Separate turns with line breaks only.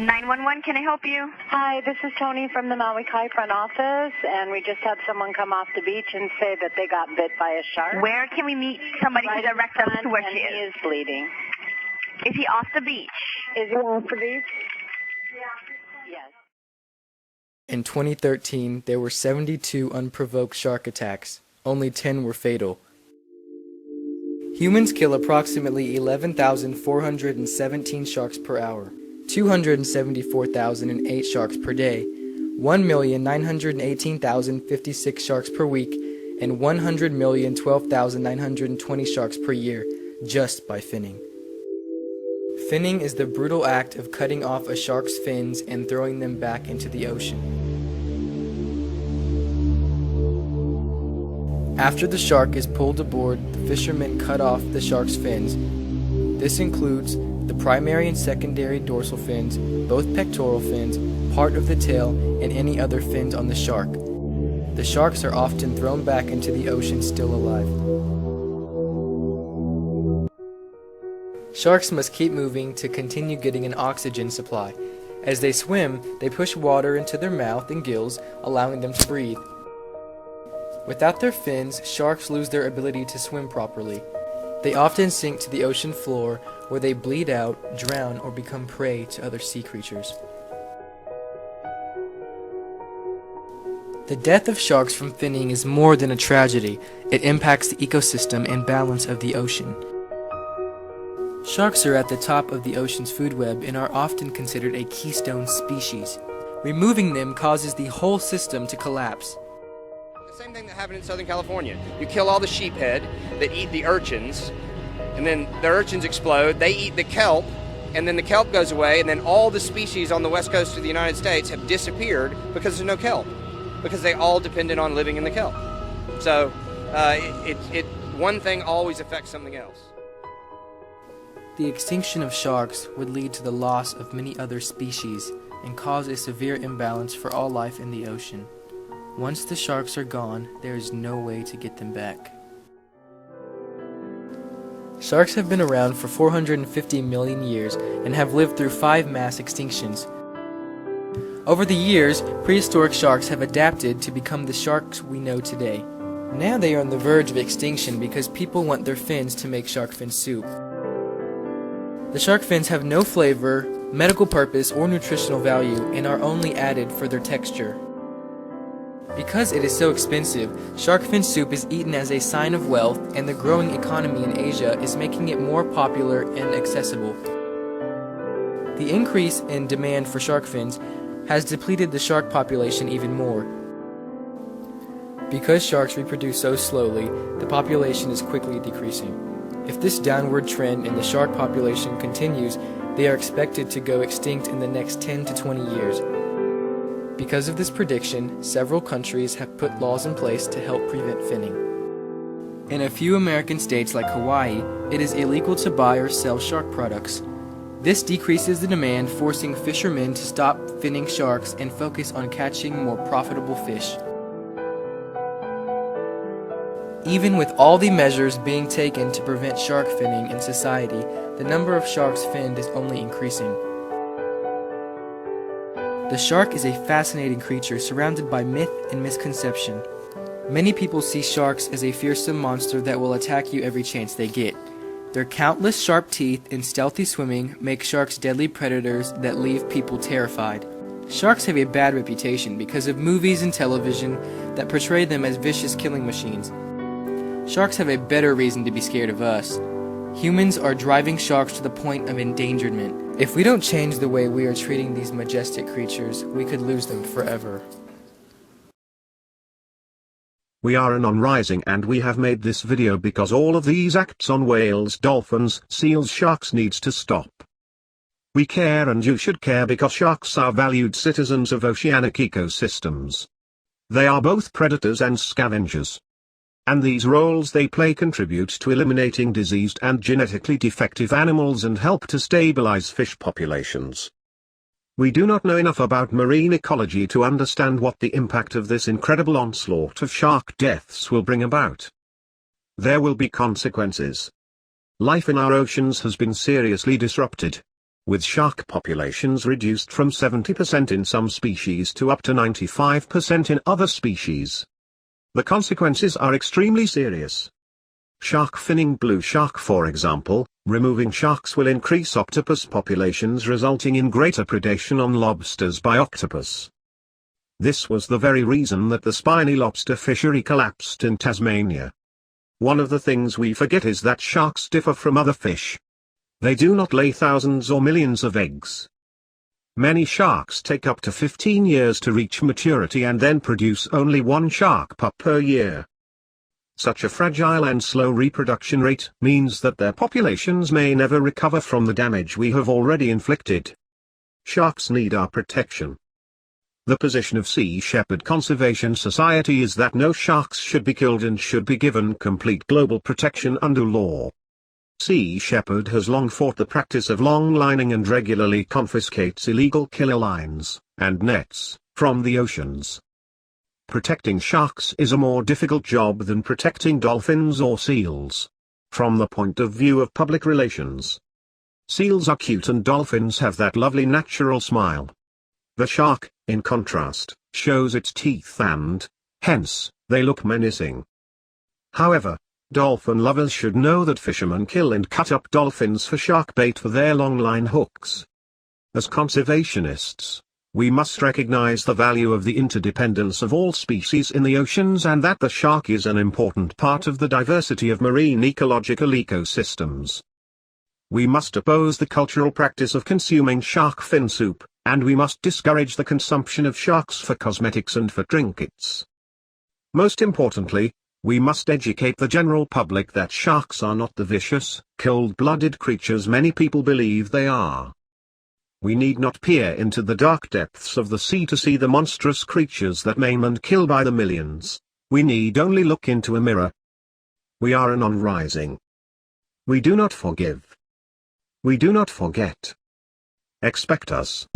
911, can I help you?
Hi, this is Tony from the Maui Kai front office, and we just had someone come off the beach and say that they got bit by a shark.
Where can we meet somebody to direct us to where she
He
is?
is bleeding.
Is he off the beach?
Is he off the beach? Yes.
In 2013, there were 72 unprovoked shark attacks. Only 10 were fatal. Humans kill approximately 11,417 sharks per hour, 274,008 sharks per day, 1,918,056 sharks per week, and 100,012,920 sharks per year, just by finning. Finning is the brutal act of cutting off a shark's fins and throwing them back into the ocean. After the shark is pulled aboard, the fishermen cut off the shark's fins. This includes the primary and secondary dorsal fins, both pectoral fins, part of the tail, and any other fins on the shark. The sharks are often thrown back into the ocean still alive. Sharks must keep moving to continue getting an oxygen supply. As they swim, they push water into their mouth and gills, allowing them to breathe. Without their fins, sharks lose their ability to swim properly. They often sink to the ocean floor, where they bleed out, drown, or become prey to other sea creatures. The death of sharks from finning is more than a tragedy. It impacts the ecosystem and balance of the ocean. Sharks are at the top of the ocean's food web and are often considered a keystone species. Removing them causes the whole system to collapse.
The same thing that happened in Southern California. You kill all the sheephead that eat the urchins, and then the urchins explode, they eat the kelp, and then the kelp goes away, and then all the species on the west coast of the United States have disappeared because there's no kelp, because they all depended on living in the kelp. So one thing always affects something else.
The extinction of sharks would lead to the loss of many other species and cause a severe imbalance for all life in the ocean. Once the sharks are gone, there is no way to get them back. Sharks have been around for 450 million years and have lived through 5 mass extinctions. Over the years, prehistoric sharks have adapted to become the sharks we know today. Now they are on the verge of extinction because people want their fins to make shark fin soup. The shark fins have no flavor, medical purpose, or nutritional value and are only added for their texture. Because it is so expensive, shark fin soup is eaten as a sign of wealth, and the growing economy in Asia is making it more popular and accessible. The increase in demand for shark fins has depleted the shark population even more. Because sharks reproduce so slowly, the population is quickly decreasing. If this downward trend in the shark population continues, they are expected to go extinct in the next 10 to 20 years. Because of this prediction, several countries have put laws in place to help prevent finning. In a few American states like Hawaii, it is illegal to buy or sell shark products. This decreases the demand, forcing fishermen to stop finning sharks and focus on catching more profitable fish. Even with all the measures being taken to prevent shark finning in society, the number of sharks finned is only increasing. The shark is a fascinating creature surrounded by myth and misconception. Many people see sharks as a fearsome monster that will attack you every chance they get. Their countless sharp teeth and stealthy swimming make sharks deadly predators that leave people terrified. Sharks have a bad reputation because of movies and television that portray them as vicious killing machines. Sharks have a better reason to be scared of us. Humans are driving sharks to the point of endangerment. If we don't change the way we are treating these majestic creatures, we could lose them forever.
We are an on-rising, and we have made this video because all of these acts on whales, dolphins, seals, sharks needs to stop. We care, and you should care, because sharks are valued citizens of oceanic ecosystems. They are both predators and scavengers. And these roles they play contribute to eliminating diseased and genetically defective animals and help to stabilize fish populations. We do not know enough about marine ecology to understand what the impact of this incredible onslaught of shark deaths will bring about. There will be consequences. Life in our oceans has been seriously disrupted. with shark populations reduced from 70% in some species to up to 95% in other species. The consequences are extremely serious. Shark finning blue shark, for example, removing sharks will increase octopus populations, resulting in greater predation on lobsters by octopus. This was the very reason that the spiny lobster fishery collapsed in Tasmania. One of the things we forget is that sharks differ from other fish. They do not lay thousands or millions of eggs. Many sharks take up to 15 years to reach maturity and then produce only one shark pup per year. Such a fragile and slow reproduction rate means that their populations may never recover from the damage we have already inflicted. Sharks need our protection. The position of Sea Shepherd Conservation Society is that no sharks should be killed and should be given complete global protection under law. Sea Shepherd has long fought the practice of long lining and regularly confiscates illegal killer lines and nets from the oceans. Protecting sharks is a more difficult job than protecting dolphins or seals. From the point of view of public relations, seals are cute and dolphins have that lovely natural smile. The shark, in contrast, shows its teeth and, hence, they look menacing. However, dolphin lovers should know that fishermen kill and cut up dolphins for shark bait for their long line hooks. As conservationists, we must recognize the value of the interdependence of all species in the oceans and that the shark is an important part of the diversity of marine ecological ecosystems. We must oppose the cultural practice of consuming shark fin soup, and we must discourage the consumption of sharks for cosmetics and for trinkets. Most importantly, we must educate the general public that sharks are not the vicious, cold-blooded creatures many people believe they are. We need not peer into the dark depths of the sea to see the monstrous creatures that maim and kill by the millions. We need only look into a mirror. We are an on-rising. We do not forgive. We do not forget. Expect us.